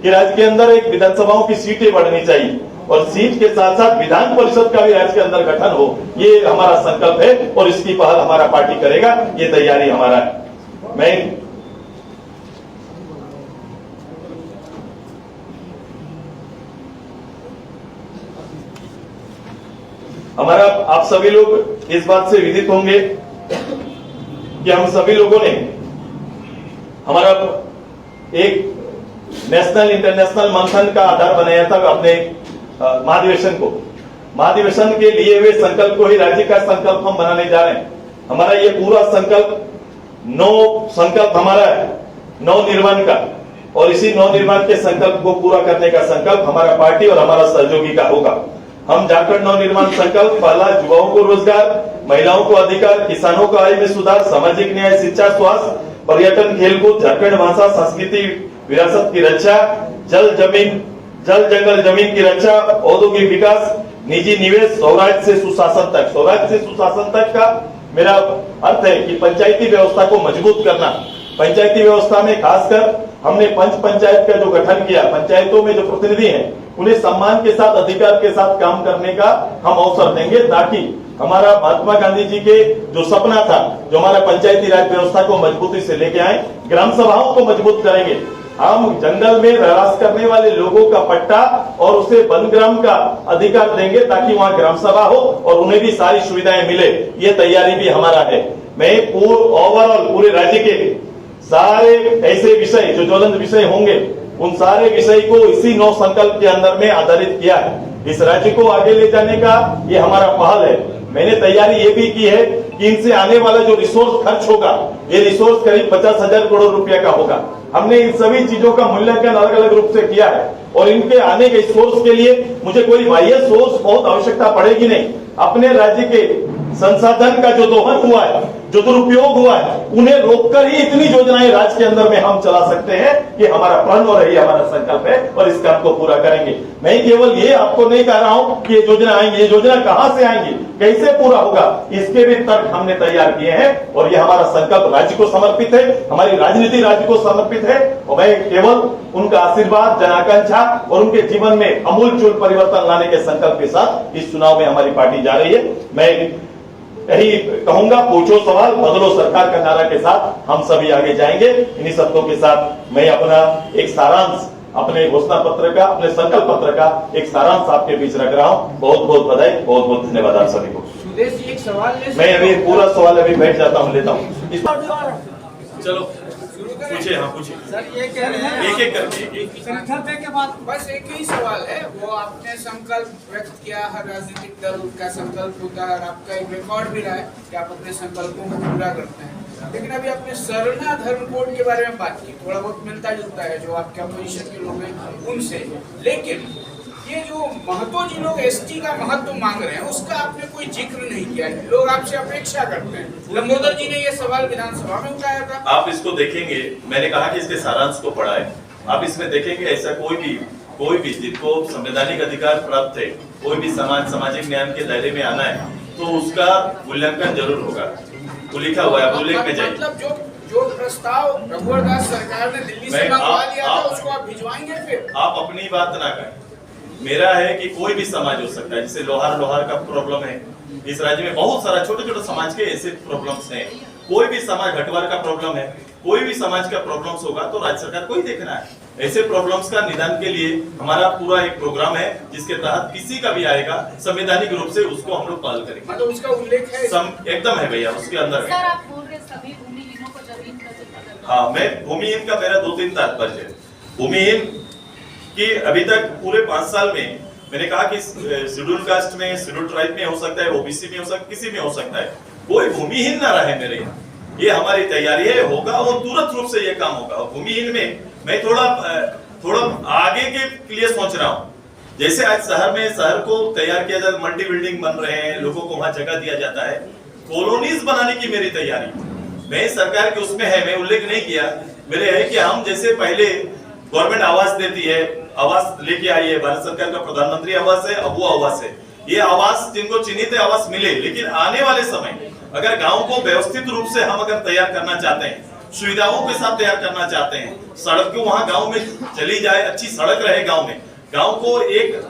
कि राज्य के अंदर एक विधानसभाओं की सीटें बढ़नी चाहिए और सीट के साथ साथ विधान परिषद का भी राज्य के अंदर गठन हो, ये हमारा संकल्प है और इसकी पहल हमारा पार्टी करेगा। ये तैयारी हमारा है। मैं हमारा आप सभी लोग इस बात से विदित होंगे कि हम सभी लोगों ने हमारा एक नेशनल इंटरनेशनल मंथन का आधार बनाया था अपने महाधिवेशन को। महाधिवेशन के लिए हुए संकल्प को ही राज्य का संकल्प हम बनाने जा रहे हैं। हमारा ये पूरा संकल्प हमारा है नवनिर्माण का, और इसी नवनिर्माण के संकल्प को पूरा करने का संकल्प हमारा पार्टी और हमारा सहयोगी का होगा। हम झारखंड नवनिर्माण संकल्प पहला युवाओं को रोजगार, महिलाओं को अधिकार, किसानों को आय में सुधार, सामाजिक न्याय, शिक्षा, स्वास्थ्य, पर्यटन, खेलकूद, झारखंड भाषा, संस्कृति, विरासत की रक्षा, जल जंगल जमीन की रक्षा, औद्योगिक विकास, निजी निवेश, स्वराज से सुशासन तक। स्वराज से सुशासन तक का मेरा अर्थ है कि पंचायती व्यवस्था को मजबूत करना। पंचायती व्यवस्था में खासकर हमने पंच पंचायत का जो गठन किया, पंचायतों में जो प्रतिनिधि हैं उन्हें सम्मान के साथ, अधिकार के साथ काम करने का हम अवसर देंगे ताकि हमारा महात्मा गांधी जी के जो सपना था, जो हमारा पंचायती राज व्यवस्था को मजबूती से लेके आए, ग्राम सभाओं को मजबूत करेंगे। हम जंगल में रहवास करने वाले लोगों का पट्टा और उसे वन ग्राम का अधिकार देंगे ताकि वहां ग्राम सभा हो और उन्हें भी सारी सुविधाएं मिले। ये तैयारी भी हमारा है। मैं ओवरऑल पूरे राज्य के सारे ऐसे विषय जो ज्वलंत विषय होंगे, उन सारे विषय को इसी 9 संकल्प के अंदर में आधारित किया है। इस राज्य को आगे ले जाने का ये हमारा पहल है। मैंने तैयारी ये भी की है कि इनसे आने वाला जो रिसोर्स खर्च होगा, ये रिसोर्स करीब 50,000 करोड़ रुपया का होगा। हमने इन सभी चीजों का मूल्यांकन अलग अलग रूप से किया है और इनके आने के सोर्स के लिए मुझे कोई बाह्य सोर्स बहुत आवश्यकता पड़ेगी नहीं। अपने राज्य के संसाधन का जो दोहन हुआ है, जो दुरुपयोग हुआ है, उन्हें रोककर ही इतनी योजनाएं राज्य के अंदर में हम चला सकते हैं। ये हमारा प्रण और यही हमारा संकल्प है और इस काम को पूरा करेंगे। मैं केवल ये आपको नहीं कह रहा हूं कि ये योजना आएंगी, ये योजना कहां से आएंगी, कैसे पूरा होगा, इसके भी तर्क हमने तैयार किए हैं और ये हमारा संकल्प राज्य को समर्पित है, हमारी राजनीति राज्य को समर्पित है। और मैं केवल उनका आशीर्वाद, जनाकांक्षा और उनके जीवन में अमूलचूल परिवर्तन लाने के संकल्प के साथ इस चुनाव में हमारी पार्टी जा रही है। मैं यही कहूंगा, पूछो सवाल, बदलो सरकार का नारा के साथ हम सभी आगे जाएंगे। इन्हीं शब्दों के साथ मैं अपना एक सारांश, अपने घोषणा पत्र का, अपने संकल्प पत्र का एक सारांश आपके बीच रख रहा हूं। बहुत बहुत बधाई, बहुत बहुत धन्यवाद आप सभी को। सुदेश जी, एक सवाल मैं अभी पूरा सवाल अभी बैठ जाता हूं, लेता हूं। चलो पूछिए, हाँ पूछिए। सर ये कह रहे हैं एक एक करके समझौते के बाद बस एक ही सवाल है, वो आपने संकल्प व्यक्त किया, हर राजनीतिक दल का संकल्प होता है और आपका एक रिकॉर्ड भी रहा है कि आप अपने संकल्पों को पूरा करते हैं। लेकिन अभी आपने सरना धर्म कोड के बारे में बात की, थोड़ा बहुत मिलता जुलता है जो आपके अपोजिशन के लोग हैं उनसे, लेकिन ये जो महतो जी लोग एसटी का महत्व मांग रहे हैं उसका आपने कोई जिक्र नहीं किया है। लोग आपसे अपेक्षा करते हैं। लंबोदर जी ने ये सवाल विधानसभा में उठाया था। आप इसको देखेंगे, मैंने कहा कि इसके सारांश को पढ़ा है, आप इसमें देखेंगे ऐसा कोई भी जिनको संवैधानिक अधिकार प्राप्त है, कोई भी सामाजिक न्याय के दायरे में आना है तो उसका मूल्यांकन जरूर होगा। वो लिखा हुआ है, उल्लेख में जाइए। मतलब जो प्रस्ताव रघुवर दास सरकार ने दिल्ली से मंगवा लिया था उसको आप भिजवाएंगे फिर? आप अपनी बात ना करें, मेरा है कि कोई भी समाज हो सकता है, जैसे लोहार का प्रॉब्लम है इस राज्य में, बहुत सारा छोटे छोटे समाज के ऐसे प्रॉब्लम्स हैं। कोई भी समाज, घटवार का प्रॉब्लम है, कोई भी समाज का प्रॉब्लम्स होगा तो राज्य सरकार को ही देखना है। ऐसे प्रॉब्लम्स का निदान के लिए हमारा पूरा एक प्रोग्राम है जिसके तहत किसी का भी आएगा संवैधानिक रूप से उसको हम लोग पहल करेंगे। मतलब उसका उल्लेख है एकदम है भैया, उसके अंदर सर आप बोल रहे सभी भूमिहीनों को जमीन का। हाँ, मैं भूमिहीन का मेरा 2-3 तात्पर्य है। भूमिहीन कि अभी तक पूरे 5 साल में मैंने कहा कि शेड्यूल कास्ट में, शेड्यूल ट्राइब में हो सकता है, ओबीसी में हो सकता है, किसी में हो सकता है, कोई भूमिहीन ना रहे मेरे यहाँ। ये हमारी तैयारी है, होगा वो तुरंत रूप से ये काम होगा। भूमिहीन में मैं थोड़ा आगे के लिए सोच रहा हूँ। जैसे आज शहर को तैयार किया जाता है, मल्टी बिल्डिंग बन रहे हैं, लोगों को वहां जगह दिया जाता है, कॉलोनीज बनाने की मेरी तैयारी मैं सरकार के उसमें है, मैं उल्लेख नहीं किया। मेरे है कि हम जैसे पहले गवर्नमेंट आवास देती है, आवास लेके आई है, भारत सरकार का प्रधानमंत्री आवास है, अब वो आवास है, ये आवास जिनको चिन्हित आवास मिले, लेकिन आने वाले समय अगर गांव को व्यवस्थित रूप से हम अगर तैयार करना चाहते हैं, सुविधाओं के साथ तैयार करना चाहते हैं, सड़क को वहां गांव में चली जाए, अच्छी सड़क रहे गांव में, गांव को एक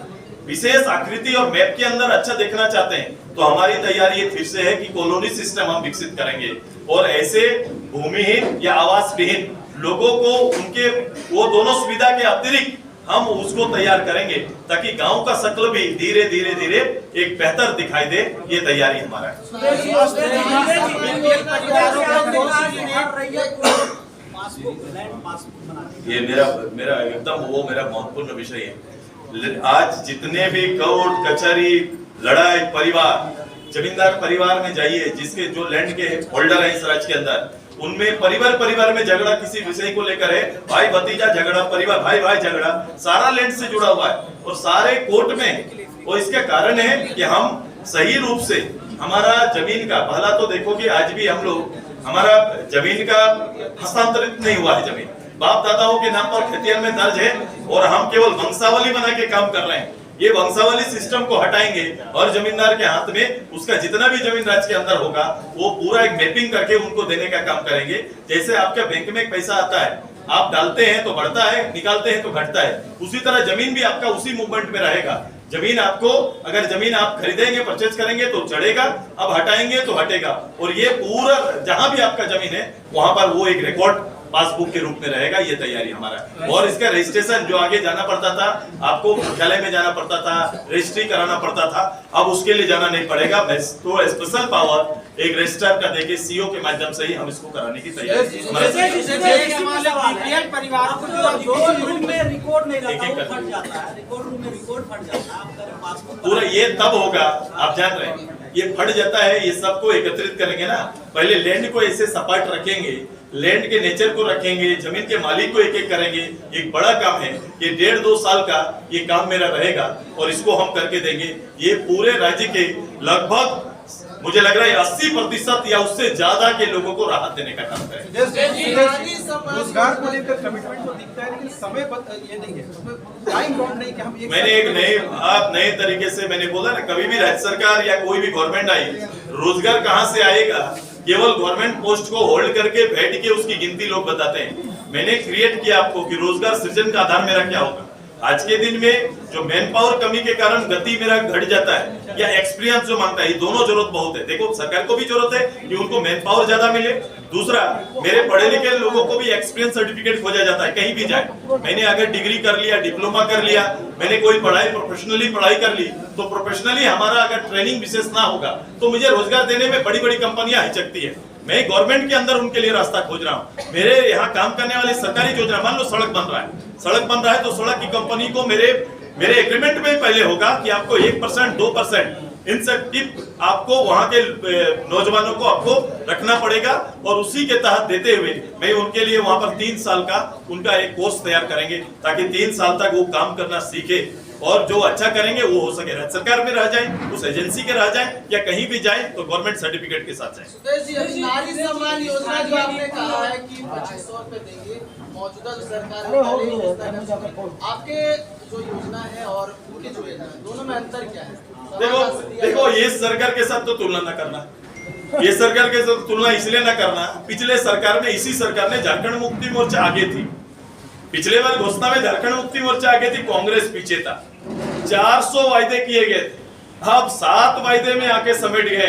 विशेष आकृति और मैप के अंदर अच्छा देखना चाहते हैं, तो हमारी तैयारी ये फिर से है कि कॉलोनी सिस्टम हम विकसित करेंगे और ऐसे भूमिहीन या आवास विहीन लोगों को उनके वो दोनों सुविधा के अतिरिक्त हम उसको तैयार करेंगे ताकि गांव का शक्ल भी धीरे धीरे एक बेहतर दिखाई दे। ये तैयारी हमारा है। ये मेरा एकदम वो मेरा महत्वपूर्ण विषय है। आज जितने भी कोर्ट कचहरी लड़ाई परिवार, जमींदार परिवार में जाइए, जिसके जो लैंड के होल्डर है इस राज्य के अंदर, उनमें परिवार में झगड़ा किसी विषय को लेकर है, भाई भतीजा झगड़ा, परिवार भाई झगड़ा, सारा लैंड से जुड़ा हुआ है और सारे कोर्ट में। और इसका कारण है कि हम सही रूप से हमारा जमीन का, पहला तो देखो कि आज भी हम लोग, हमारा जमीन का हस्तांतरित नहीं हुआ है। जमीन बाप दादाओं के नाम पर खतियान में दर्ज है और हम केवल वंशावली बना के काम कर रहे हैं। ये वंशावली सिस्टम को हटाएंगे और जमींदार के हाथ में उसका जितना भी जमीन राज्य के अंदर होगा वो पूरा एक मैपिंग करके उनको देने का काम करेंगे। जैसे आपके बैंक में एक पैसा आता है, आप डालते हैं तो बढ़ता है, निकालते हैं तो घटता है, उसी तरह जमीन भी आपका उसी मूवमेंट में रहेगा। जमीन आपको, अगर जमीन आप खरीदेंगे, परचेज करेंगे तो चढ़ेगा, अब हटाएंगे तो हटेगा। और ये पूरा जहां भी आपका जमीन है वहां पर वो एक रिकॉर्ड पासबुक के रूप में रहेगा। ये तैयारी हमारा है। और इसका रजिस्ट्रेशन जो आगे जाना पड़ता था, आपको मुख्यालय में जाना पड़ता था, रजिस्ट्री कराना पड़ता था, अब उसके लिए जाना नहीं पड़ेगा। तो स्पेशल पावर एक रजिस्ट्रार का देके सीओ के माध्यम से ही हम इसको कराने की तैयारी। परिवारों को जो रूम में रिकॉर्ड नहीं रहता वो फट जाता है, रिकॉर्ड रूम में रिकॉर्ड फट जाता है, आप करें पासपोर्ट पूरा ये तब होगा, आप जान रहे हैं ये फट जाता है, ये सबको एकत्रित करेंगे ना, पहले लैंड को ऐसे सपाट रखेंगे, लैंड के नेचर को रखेंगे, जमीन के मालिक को एक एक करेंगे, एक बड़ा काम है, ये 1.5-2 साल का ये काम मेरा रहेगा और इसको हम करके देंगे। ये पूरे राज्य के लगभग मुझे लग रहा है 80% या उससे ज्यादा के लोगों को राहत देने का काम करेंगे। रोजगार को लेकर कमिटमेंट तो दिखता है, लेकिन समय ये नहीं है, उसमें टाइम बाउंड नहीं कि हम मैंने एक नए तरीके से मैंने बोला ना, कभी भी राज्य सरकार या कोई भी गवर्नमेंट आई, रोजगार कहां से आएगा, केवल गवर्नमेंट पोस्ट को होल्ड करके बैठ के उसकी गिनती लोग बताते हैं। मैंने क्रिएट किया आपको कि रोजगार सृजन का आधार मेरा क्या होगा। आज के दिन में जो मैन पावर कमी के कारण गति मेरा घट जाता है या एक्सपीरियंस जो मांगता है, ये दोनों जरूरत बहुत है। देखो सरकार को भी जरूरत है कि उनको मैन पावर ज्यादा मिले, दूसरा मेरे पढ़े लिखे लोगों को भी एक्सपीरियंस सर्टिफिकेट खोजा जाता है कहीं भी जाए। मैंने अगर डिग्री कर लिया, डिप्लोमा कर लिया, मैंने कोई पढ़ाई प्रोफेशनली पढ़ाई कर ली, तो प्रोफेशनली हमारा अगर ट्रेनिंग विशेष ना होगा तो मुझे रोजगार देने में बड़ी बड़ी कंपनियां हिचकती है। मैं गवर्नमेंट के अंदर उनके लिए रास्ता खोज रहा हूँ। मेरे यहाँ काम करने वाली सरकारी योजना, मान लो सड़क बन रहा है तो सड़क की कंपनी को मेरे एग्रीमेंट में पहले होगा कि आपको 1% 2% इंसेंटिव आपको वहां के नौजवानों को आपको रखना पड़ेगा और उसी के तहत देते हुए मैं उनके लिए वहां पर 3 साल का उनका एक कोर्स तैयार करेंगे ताकि 3 साल तक वो काम करना सीखे और जो अच्छा करेंगे वो हो सके राज्य सरकार में रह जाए, उस एजेंसी के रह जाए या कहीं भी जाए तो गवर्नमेंट सर्टिफिकेट के साथ जाए। नारी सम्मान योजना जो आपने कहा है कि 2500 रुपए देंगे, मौजूदा जो सरकार है, आपके जो योजना है और उनकी जो योजना है, दोनों में अंतर क्या है? देखो ये सरकार के साथ तो तुलना न करना, ये सरकार के साथ तुलना इसलिए न करना, पिछले सरकार में इसी सरकार ने झारखंड मुक्ति मोर्चा आगे थी, पिछले बार घोषणा में झारखंड मुक्ति मोर्चा आगे थी, कांग्रेस पीछे था। 400 वायदे किए गए थे, अब 7 वायदे में आके समेट गए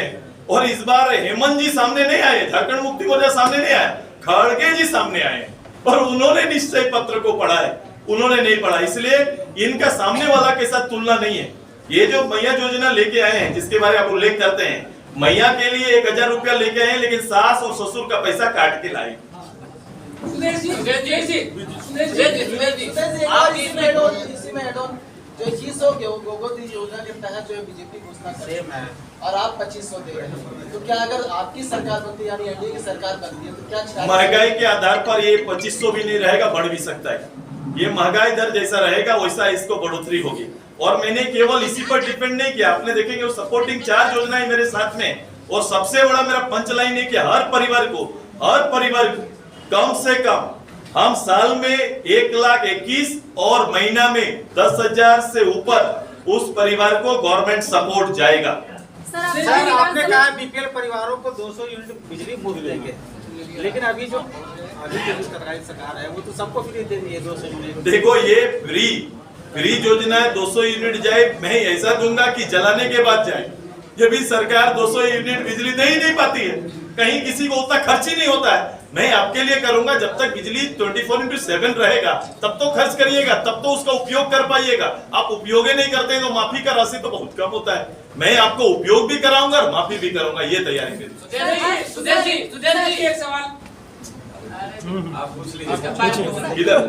और इस बार हेमंत जी सामने नहीं आए, झारखंड मुक्ति मोर्चा सामने नहीं आया, खड़गे जी सामने आए और उन्होंने निश्चय पत्र को पढ़ा है, उन्होंने नहीं पढ़ा, इसलिए इनका सामने वाला के साथ तुलना नहीं है। ये जो मैया योजना लेके आए हैं जिसके बारे में आप उल्लेख करते हैं, मैया के लिए 1000 रुपया लेके आए, लेकिन सास और ससुर का पैसा काट के लाए। जो 2100 के गोगोत्री योजना के तहत जो बीजेपी घोषणा करे और आप 2500 दे रहे हैं, तो क्या अगर आपकी सरकार बनती यानी एनडीए की सरकार बनती है तो क्या महंगाई के आधार पर ये 2500 भी नहीं रहेगा, बढ़ भी सकता है। ये महंगाई दर जैसा रहेगा वैसा इसको बढ़ोतरी होगी और मैंने केवल इसी पर डिपेंड नहीं किया, आपने देखेंगे वो सपोर्टिंग 4 योजनाएं मेरे साथ में और सबसे बड़ा मेरा पंच लाइन है कि हर परिवार को कम से कम हम साल में 1,21,000 और महीना में 10,000 से ऊपर उस परिवार को गवर्नमेंट सपोर्ट जाएगा। सर आपने कहा बीपीएल परिवारों को 200 यूनिट बिजली मुफ्त देंगे, लेकिन अभी जो सरकार है वो तो सबको फ्री दे रही है 200 यूनिट। देखो ये फ्री योजना है, 200 यूनिट जाए, मैं ऐसा दूंगा कि जलाने के बाद जाए। ये भी सरकार 200 यूनिट बिजली दे ही नहीं पाती है, कहीं किसी को उतना खर्च ही नहीं होता है। मैं आपके लिए करूंगा, जब तक बिजली 24/7 रहेगा तब तो खर्च करिएगा, तब तो उसका उपयोग कर पाइएगा। आप उपयोग ही नहीं करते तो माफी का राशि तो बहुत कम होता है। मैं आपको उपयोग भी कराऊंगा और माफी भी करूंगा, ये तैयारी मेरी। सुधीर जी एक सवाल आप पूछ लीजिए इधर।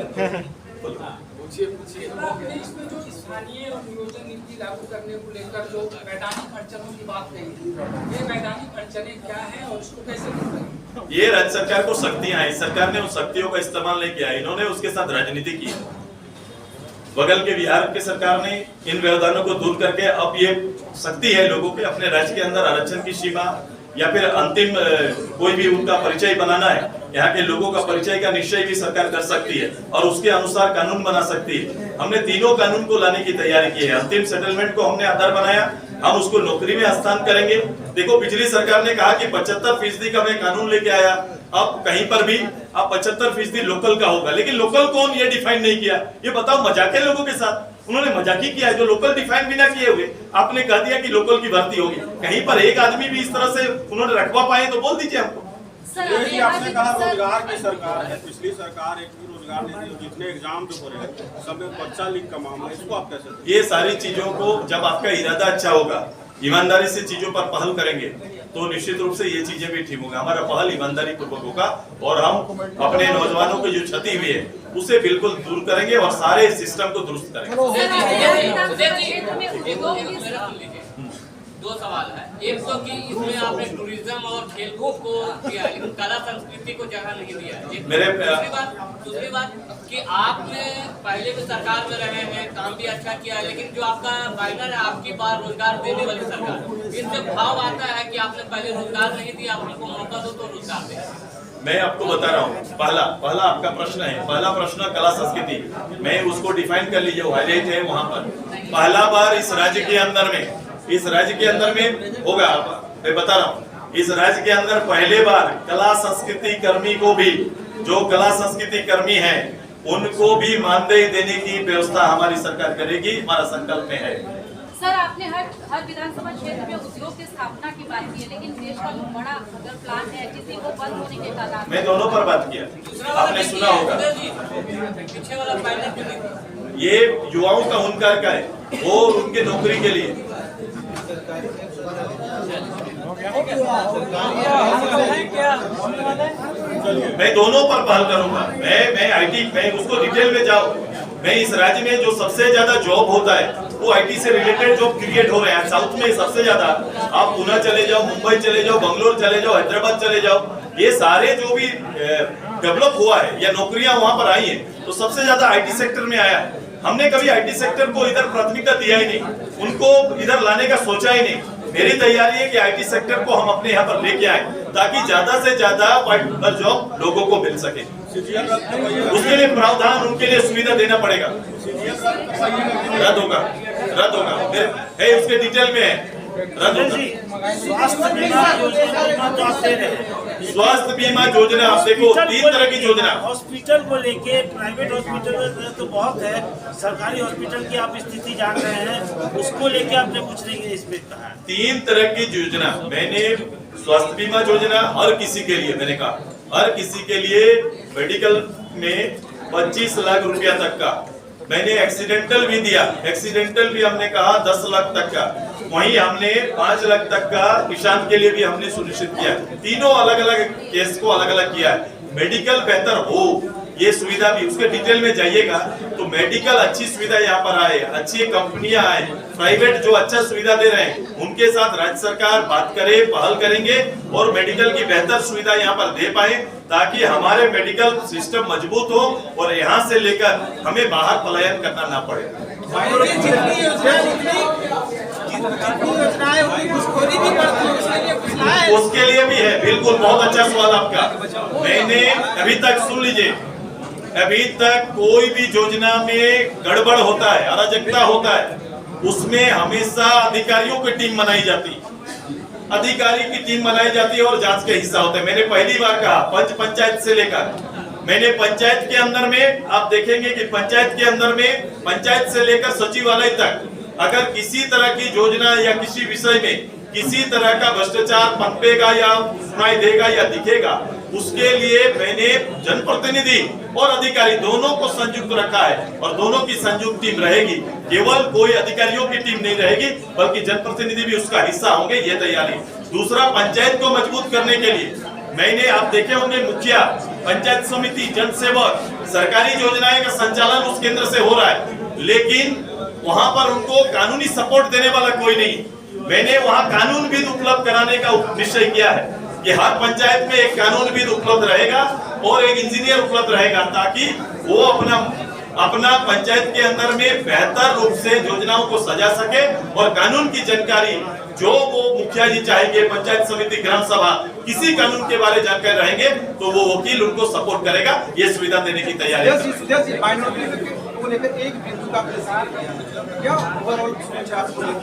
इसमें जो स्थानीय नियोजन नीति लागू करने को लेकर जो मैदानी अड़चनों की बात कही, ये मैदानी अड़चनें क्या है और इसको कैसे दूर करें? ये राज्य सरकार को शक्तियां हैं, सरकार ने उन शक्तियों का इस्तेमाल नहीं किया, इन्होंने उसके साथ राजनीति की। बगल के बिहार के सरकार ने इन व्यवधानों को दूर करके अब ये शक्ति है लोगों के अपने राज्य के अंदर आरक्षण की सीमा या फिर अंतिम कोई भी उनका परिचय बनाना है, यहाँ के लोगों का परिचय का निश्चय भी सरकार कर सकती है और उसके अनुसार कानून बना सकती है। हमने तीनों कानून को लाने की तैयारी की है। अंतिम सेटलमेंट को हमने आधार बनाया, हम उसको नौकरी में स्थान करेंगे। देखो पिछली सरकार ने कहा कि 75% का मैं कानून लेके आया, अब कहीं पर भी अब 75% लोकल का होगा, लेकिन लोकल कौन ये डिफाइन नहीं किया। ये बताओ मजाक है लोगों के साथ, उन्होंने मजाकी किया है। जो लोकल डिफाइन भी ना किए हुए आपने कह दिया कि लोकल की भर्ती होगी, कहीं पर एक आदमी भी इस तरह से उन्होंने रखवा पाए तो बोल दीजिए हमको। आपने कहा रोजगार की सरकार है, पिछली सरकार एक भी रोजगार नहीं दी, जितने एग्जाम जो हो रहे हैं सब में बच्चा लीक का मामला, इसको आप कैसे? ये सारी चीजों को जब आपका इरादा अच्छा होगा ईमानदारी से चीजों पर पहल करेंगे तो निश्चित रूप से ये चीजें भी ठीक होंगी। हमारा पहल ईमानदारी पूर्वक होगा और हम अपने नौजवानों की जो क्षति हुई है उसे बिल्कुल दूर करेंगे और सारे सिस्टम को दुरुस्त करेंगे। दो सवाल है। एक तो कि इसमें आपने टूरिज्म और खेलकूद को किया लेकिन कला संस्कृति को जगह नहीं दिया। दूसरी बात कि आपने पहले भी सरकार में रहे हैं, काम भी अच्छा किया है, लेकिन जो आपका बैनर है आपकी बार रोजगार देने वाली सरकार, इससे भाव आता है कि आपने पहले रोजगार नहीं दिया, आप हमको मौका दो तो रोजगार दे। मैं आपको बता रहा हूँ, पहला आपका प्रश्न है, पहला प्रश्न कला संस्कृति, मैं उसको डिफाइन कर लीजिए, हाईलाइट है वहाँ पर। पहला बार इस राज्य के अंदर में होगा, मैं बता रहा हूँ, इस राज्य के अंदर पहले बार कला संस्कृति कर्मी को भी, जो कला संस्कृति कर्मी हैं उनको भी मानदेय देने की व्यवस्था हमारी सरकार करेगी, हमारा संकल्प में है। सर, आपने हर विधानसभा क्षेत्र में उद्योग की स्थापना की बात की है, लेकिन देश का जो बड़ा अगर प्लान है किसी को बंद होने के कारण, मैं दोनों पर बात किया, आपने सुना होगा। पीछे वाला बैनर ये युवाओं का हुनर का है, वो उनके नौकरी के लिए। मैं दोनों पर पहल करूंगा। मैं आईटी, मैं उसको डिटेल में जाऊं। मैं इस राज्य में जो सबसे ज्यादा जॉब होता है वो आईटी से रिलेटेड जॉब क्रिएट हो रहे हैं साउथ में सबसे ज्यादा। आप पुणे चले जाओ, मुंबई चले जाओ, बंगलोर चले जाओ, हैदराबाद चले जाओ, ये सारे जो भी डेवलप हुआ है या नौकरियां वहां पर आई हैं तो सबसे ज्यादा आईटी सेक्टर में आया है। हमने कभी आईटी सेक्टर को इधर प्राथमिकता दिया ही नहीं, उनको इधर लाने का सोचा ही नहीं। मेरी तैयारी है कि आईटी सेक्टर को हम अपने यहाँ पर लेके आए ताकि ज्यादा से ज्यादा व्हाइट जॉब लोगों को मिल सके। उसके लिए प्रावधान, उनके लिए सुविधा देना पड़ेगा। रद्द होगा है उसके डिटेल में है, रद्द होगा। स्वास्थ्य बीमा योजना, आप देखो 3 तरह की योजना। हॉस्पिटल को लेके, प्राइवेट हॉस्पिटल तो बहुत है, सरकारी हॉस्पिटल की आप स्थिति जान रहे हैं, उसको लेके आपने कुछ नहीं इस पे कहा। 3 तरह की योजना मैंने, स्वास्थ्य बीमा योजना हर किसी के लिए, मैंने कहा हर किसी के लिए मेडिकल में 25 लाख रुपया तक का, मैंने एक्सीडेंटल भी दिया, एक्सीडेंटल भी हमने कहा 10 लाख तक का, वहीं हमने 5 लाख तक का किसान के लिए भी हमने सुनिश्चित किया। तीनों अलग अलग केस को अलग अलग किया है। मेडिकल बेहतर हो, ये सुविधा भी, उसके डिटेल में जाइएगा तो मेडिकल अच्छी सुविधा यहाँ पर आए, अच्छी कंपनियां आए, प्राइवेट जो अच्छा सुविधा दे रहे हैं उनके साथ राज्य सरकार बात करे, पहल करेंगे और मेडिकल की बेहतर सुविधा यहाँ पर दे पाए ताकि हमारे मेडिकल सिस्टम मजबूत हो और यहाँ से लेकर हमें बाहर पलायन करना ना पड़े। उसके लिए भी है, बिल्कुल, बहुत अच्छा सवाल आपका। मैंने अभी तक, सुन लीजिए, अभी तक कोई भी योजना में गड़बड़ होता है, अराजकता होता है, उसमें हमेशा अधिकारियों की टीम बनाई जाती है, अधिकारी की टीम बनाई जाती है और जांच का हिस्सा होता है। मैंने पहली बार कहा पंचायत से लेकर, मैंने पंचायत के अंदर में, आप देखेंगे कि पंचायत के अंदर में, पंचायत से लेकर सचिवालय तक अगर किसी तरह की योजना या किसी विषय में किसी तरह का भ्रष्टाचार पनपेगा या सुनाई देगा या दिखेगा, उसके लिए मैंने जनप्रतिनिधि और अधिकारी दोनों को संयुक्त रखा है और दोनों की संयुक्त टीम रहेगी। केवल कोई अधिकारियों की टीम नहीं रहेगी बल्कि जनप्रतिनिधि भी उसका हिस्सा होंगे, ये तैयारी। दूसरा, पंचायत को मजबूत करने के लिए मैंने, आप देखे होंगे, मुखिया, पंचायत समिति, जन सेवक, सरकारी योजनाएं का संचालन उस केंद्र से हो रहा है, लेकिन वहां पर उनको कानूनी सपोर्ट देने वाला कोई नहीं। मैंने वहां कानून विद उपलब्ध कराने का निश्चय किया है कि हर पंचायत में एक कानून विद उपलब्ध रहेगा और एक इंजीनियर उपलब्ध रहेगा ताकि वो अपना पंचायत के अंदर में बेहतर रूप से योजनाओं को सजा सके और कानून की जानकारी जो वो मुखिया जी चाहेंगे, पंचायत समिति, ग्राम सभा, किसी कानून के बारे में जानकारी रहेंगे तो वो वकील उनको सपोर्ट करेगा। ये सुविधा देने की तैयारी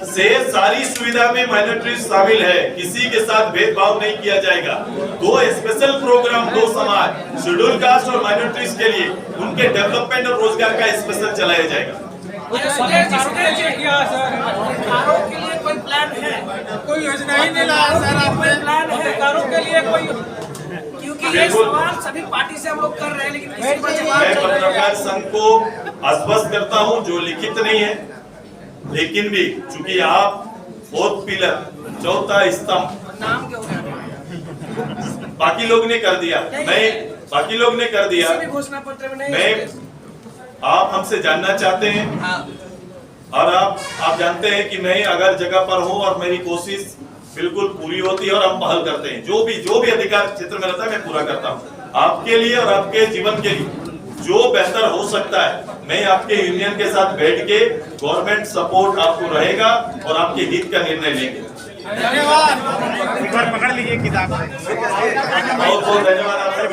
से सारी सुविधा में माइनॉरिटी शामिल है, किसी के साथ भेदभाव नहीं किया जाएगा। 2 स्पेशल प्रोग्राम, 2 समाज, शेड्यूल कास्ट और माइनॉरिटीज के लिए उनके डेवलपमेंट और रोजगार का स्पेशल चलाया जाएगा। के लिए कोई प्लान है? कोई योजना ही नहीं लाया सर, आपने प्लान है कारों के लिए कोई? क्योंकि ये सवाल सभी पार्टी से हम लोग कर रहे हैं लेकिन किसी पर जवाब मैं पत्रकार संघ को आश्वस्त करता हूं, जो लिखित नहीं है, लेकिन भी चूंकि आप फोर्थ पिलर, चौथा स्तंभ, नाम क्या हो गया? बाकी लोग ने कर दिया, बाकी लोग ने कर दिया। किसी भी घोषणा पत्र में नहीं मैं आप हमसे जानना चाहते हैं और आप जानते हैं कि मैं अगर जगह पर हूं और मेरी कोशिश बिल्कुल पूरी होती है और हम पहल करते हैं, जो भी अधिकार क्षेत्र में रहता है मैं पूरा करता हूं आपके लिए और आपके जीवन के लिए जो बेहतर हो सकता है। मैं आपके यूनियन के साथ बैठ के गवर्नमेंट सपोर्ट आपको रहेगा और आपके हित का निर्णय लेंगे। धन्यवाद। पकड़ लीजिए किताब। बहुत बहुत धन्यवाद आपसे।